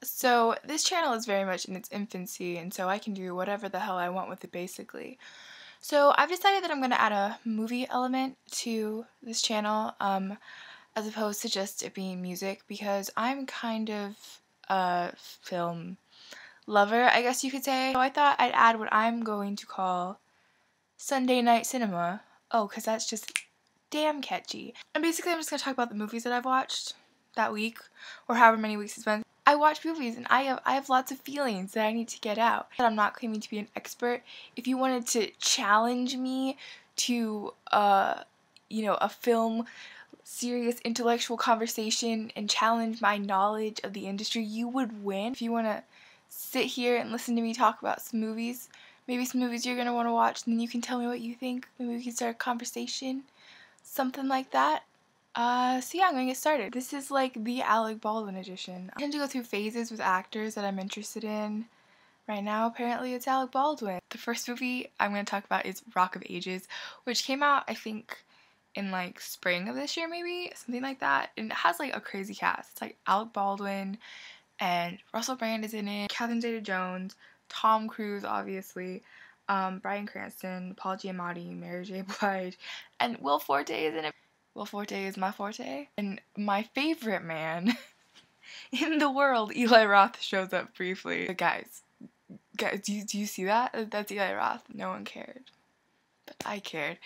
So this channel is very much in its infancy, and so I can do whatever the hell I want with it basically. So I've decided that I'm going to add a movie element to this channel, as opposed to just it being music, because I'm kind of a film lover, I guess you could say. So I thought I'd add what I'm going to call Sunday Night Cinema. Oh, because that's just damn catchy. And basically I'm just going to talk about the movies that I've watched that week, or however many weeks it's been. I watch movies and I have lots of feelings that I need to get out. I'm not claiming to be an expert. If you wanted to challenge me to a film serious intellectual conversation and challenge my knowledge of the industry, you would win. If you want to sit here and listen to me talk about some movies, maybe some movies you're going to want to watch, and then you can tell me what you think. Maybe we can start a conversation, something like that. So yeah, I'm gonna get started. This is like the Alec Baldwin edition. I tend to go through phases with actors that I'm interested in. Right now, apparently, it's Alec Baldwin. The first movie I'm gonna talk about is Rock of Ages, which came out, I think, in like spring of this year, maybe? Something like that. And it has like a crazy cast. It's like Alec Baldwin, and Russell Brand is in it, Catherine Zeta-Jones, Tom Cruise, obviously, Bryan Cranston, Paul Giamatti, Mary J. Blige, and Will Forte is in it. Will Forte is my forte. And my favorite man in the world, Eli Roth, shows up briefly. But guys, do you see that? That's Eli Roth. No one cared. But I cared.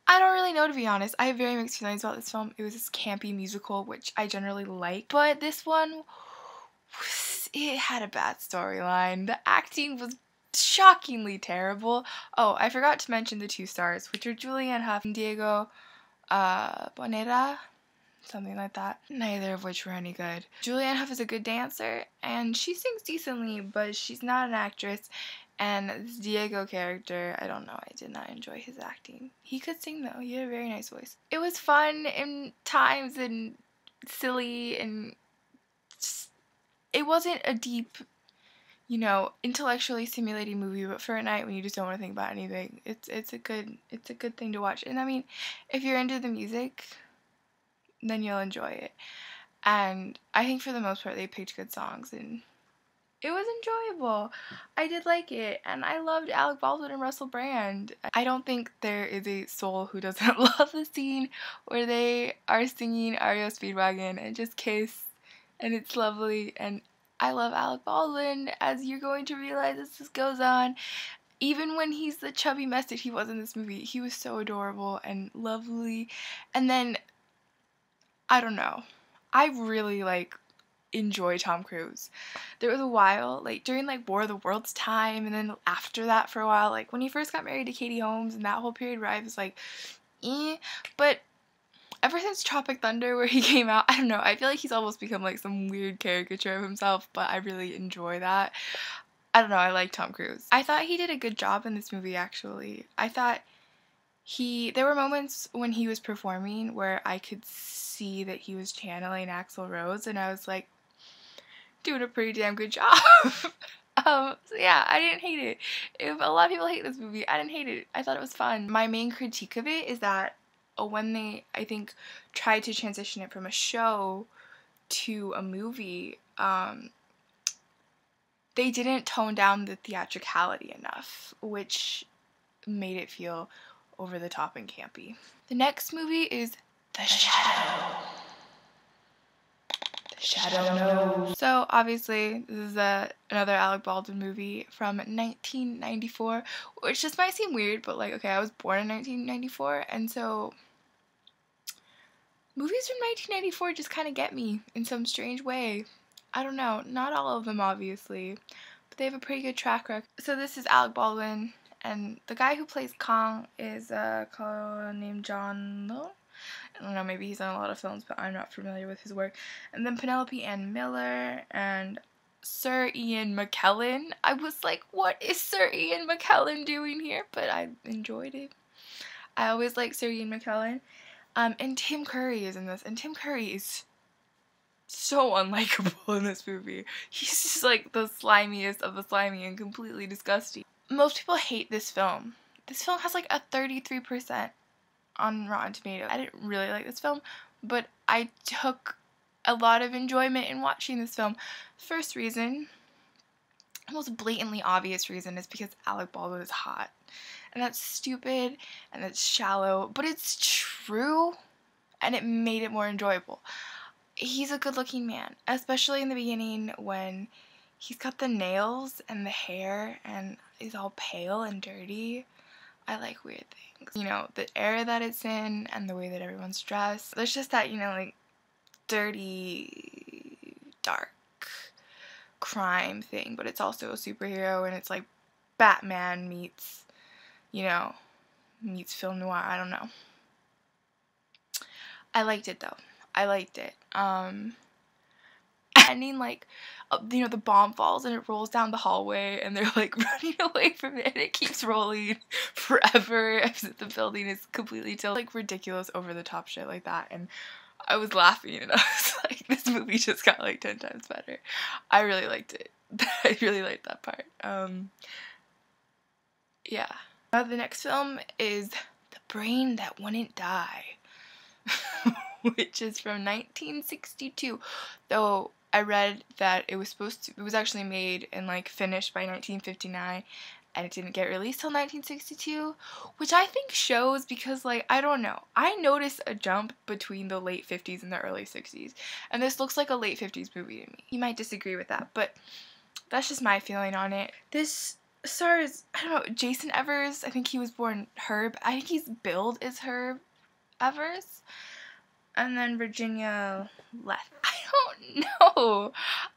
I don't really know, to be honest. I have very mixed feelings about this film. It was this campy musical, which I generally like. But this one, it had a bad storyline. The acting was shockingly terrible. Oh, I forgot to mention the two stars, which are Julianne Hough and Diego Boneta, something like that. Neither of which were any good. Julianne Hough is a good dancer, and she sings decently, but she's not an actress. And this Diego character, I don't know, I did not enjoy his acting. He could sing though, he had a very nice voice. It was fun in times and silly, and just, it wasn't a deep, intellectually stimulating movie, but for a night when you just don't want to think about anything, it's a good thing to watch. And I mean, if you're into the music, then you'll enjoy it. And I think for the most part they picked good songs, and it was enjoyable. I did like it, and I loved Alec Baldwin and Russell Brand. I don't think there is a soul who doesn't love the scene where they are singing REO Speedwagon and just kiss, and it's lovely. And I love Alec Baldwin, as you're going to realize as this goes on. Even when he's the chubby mess that he was in this movie, he was so adorable and lovely. And then, I don't know, I really, enjoy Tom Cruise. There was a while, during, War of the Worlds time, and then after that for a while, when he first got married to Katie Holmes, and that whole period where I was but ever since Tropic Thunder, where he came out, I don't know, I feel like he's almost become, some weird caricature of himself, but I really enjoy that. I don't know, I like Tom Cruise. I thought he did a good job in this movie, actually. I thought there were moments when he was performing where I could see that he was channeling Axl Rose, and I was doing a pretty damn good job. So yeah, I didn't hate it. If a lot of people hate this movie, I didn't hate it. I thought it was fun. My main critique of it is that when they, I think, tried to transition it from a show to a movie, they didn't tone down the theatricality enough, which made it feel over the top and campy. The next movie is The Shadow. The Shadow Knows. So obviously this is another Alec Baldwin movie from 1994, which just might seem weird, but okay, I was born in 1994, and so movies from 1994 just kind of get me in some strange way. I don't know, not all of them obviously, but they have a pretty good track record. So this is Alec Baldwin, and the guy who plays Kong is named John Lowe. I don't know, maybe he's done a lot of films, but I'm not familiar with his work. And then Penelope Ann Miller and Sir Ian McKellen. I was like, what is Sir Ian McKellen doing here? But I enjoyed it. I always like Sir Ian McKellen. And Tim Curry is in this, and Tim Curry is so unlikable in this movie. He's just the slimiest of the slimy and completely disgusting. Most people hate this film. This film has a 33% on Rotten Tomatoes. I didn't really like this film, but I took a lot of enjoyment in watching this film. First reason, the most blatantly obvious reason, is because Alec Baldwin is hot. And that's stupid and it's shallow, but it's true, and it made it more enjoyable. He's a good-looking man, especially in the beginning when he's got the nails and the hair and he's all pale and dirty. I like weird things. You know, the era that it's in and the way that everyone's dressed. There's just that, you know, like, dirty, dark crime thing, but it's also a superhero, and it's like Batman meets, you know, meets film noir. I don't know. I liked it though. I liked it. Ending, like, you know, the bomb falls and it rolls down the hallway and they're like running away from it and it keeps rolling forever as if the building is completely tilted. Like ridiculous over the top shit like that, and I was laughing and I was like, this movie just got like 10 times better. I really liked it. I really liked that part. Yeah. The next film is The Brain That Wouldn't Die, which is from 1962. Though I read that it was actually made and like finished by 1959, and it didn't get released till 1962, which I think shows because, like, I don't know. I noticed a jump between the late 50s and the early 60s, and this looks like a late 50s movie to me. You might disagree with that, but that's just my feeling on it. This stars, I don't know, Jason Evers. I think he was born Herb. I think he's billed as Herb Evers. And then Virginia Leth. I don't know.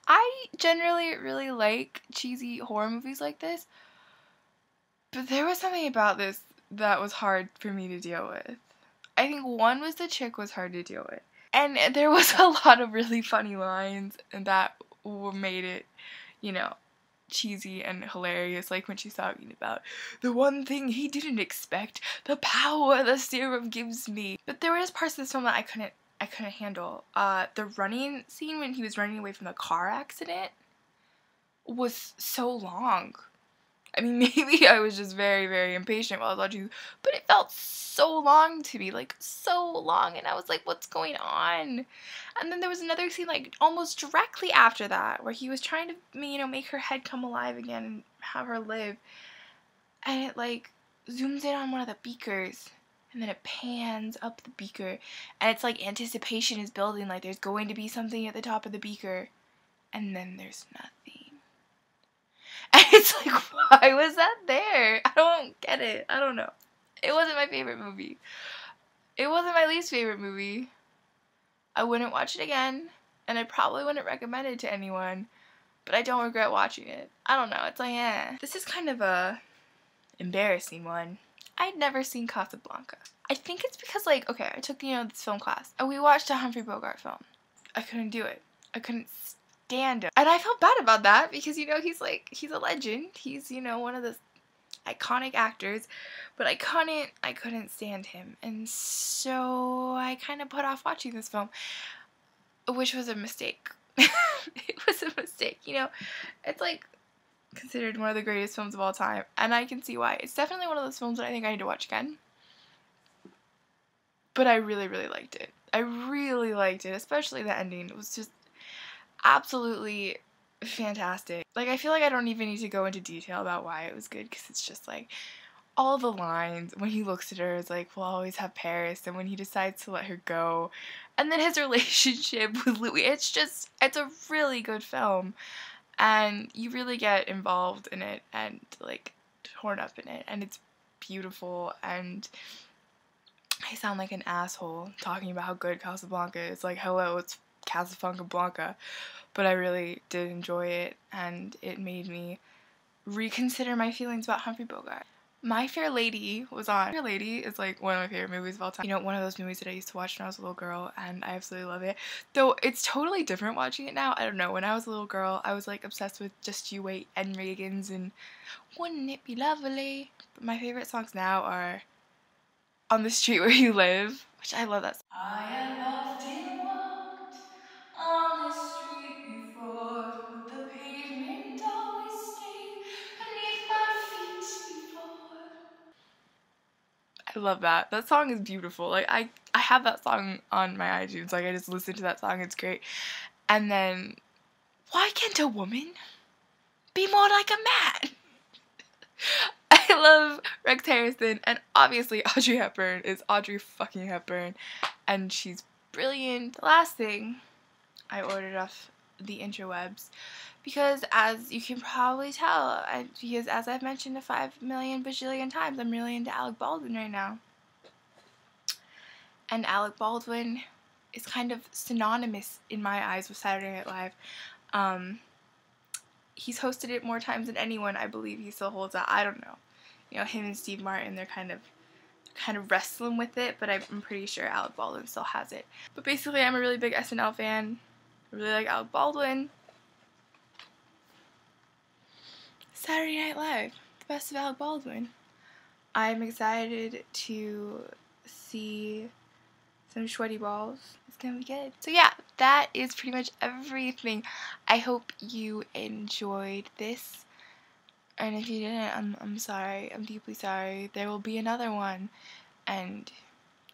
I generally really like cheesy horror movies like this, but there was something about this that was hard for me to deal with. I think one was the chick was hard to deal with. And there was a lot of really funny lines and that made it, you know, cheesy and hilarious, like when she's talking about the one thing he didn't expect, the power the serum gives me. But there were just parts of this film that I couldn't handle. The running scene when he was running away from the car accident was so long. I mean, maybe I was just very, very impatient while I was watching, but it felt so long to me, like, so long, and I was like, what's going on? And then there was another scene, like, almost directly after that, where he was trying to, you know, make her head come alive again and have her live, and it, like, zooms in on one of the beakers, and then it pans up the beaker, and it's like anticipation is building, like there's going to be something at the top of the beaker, and then there's nothing. And it's like, why was that there? I don't get it. I don't know. It wasn't my favorite movie. It wasn't my least favorite movie. I wouldn't watch it again, and I probably wouldn't recommend it to anyone, but I don't regret watching it. I don't know. It's like, eh. This is kind of a embarrassing one. I'd never seen Casablanca. I think it's because, like, okay, I took, you know, this film class, and we watched a Humphrey Bogart film. I couldn't do it. I couldn't stand him. And I felt bad about that because, you know, he's a legend. He's, you know, one of the iconic actors, but I couldn't stand him. And so I kind of put off watching this film, which was a mistake. It was a mistake, you know. It's like considered one of the greatest films of all time, and I can see why. It's definitely one of those films that I think I need to watch again. But I really, really liked it. I really liked it, especially the ending. It was just absolutely fantastic. Like, I feel like I don't even need to go into detail about why it was good, because it's just like all the lines when he looks at her is like, we'll always have Paris, and when he decides to let her go, and then his relationship with Louis. It's a really good film, and you really get involved in it and like torn up in it, and it's beautiful. And I sound like an asshole talking about how good Casablanca is. Like, hello, it's Casablanca, but I really did enjoy it, and it made me reconsider my feelings about Humphrey Bogart. My Fair Lady was on. Fair Lady is like one of my favorite movies of all time. You know, one of those movies that I used to watch when I was a little girl, and I absolutely love it. Though it's totally different watching it now. I don't know. When I was a little girl, I was like obsessed with Just You Wait and Reagan's and Wouldn't It Be Lovely? But my favorite songs now are On the Street Where You Live, which I love that song. I have often walked on this street before, but the pavement always stayed beneath my feet before. I love that. That song is beautiful. Like, I have that song on my iTunes. Like, I just listen to that song. It's great. And then, why can't a woman be more like a man? I love Rex Harrison, and obviously Audrey Hepburn is Audrey fucking Hepburn, and she's brilliant. The last thing I ordered off the interwebs, because as you can probably tell, because as I've mentioned a 5 million bajillion times, I'm really into Alec Baldwin right now. And Alec Baldwin is kind of synonymous in my eyes with Saturday Night Live. He's hosted it more times than anyone. I believe he still holds out. I don't know. You know, him and Steve Martin, they're kind of wrestling with it, but I'm pretty sure Alec Baldwin still has it. But basically, I'm a really big SNL fan. I really like Alec Baldwin. Saturday Night Live, the best of Alec Baldwin. I'm excited to see some sweaty balls. It's gonna be good. So yeah, that is pretty much everything. I hope you enjoyed this. And if you didn't, I'm sorry. I'm deeply sorry. There will be another one. And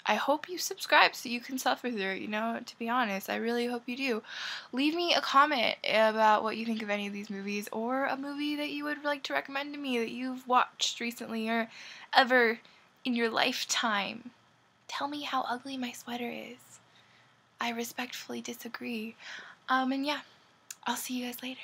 I hope you subscribe so you can suffer through it, you know, to be honest. I really hope you do. Leave me a comment about what you think of any of these movies, or a movie that you would like to recommend to me that you've watched recently or ever in your lifetime. Tell me how ugly my sweater is. I respectfully disagree. And yeah, I'll see you guys later.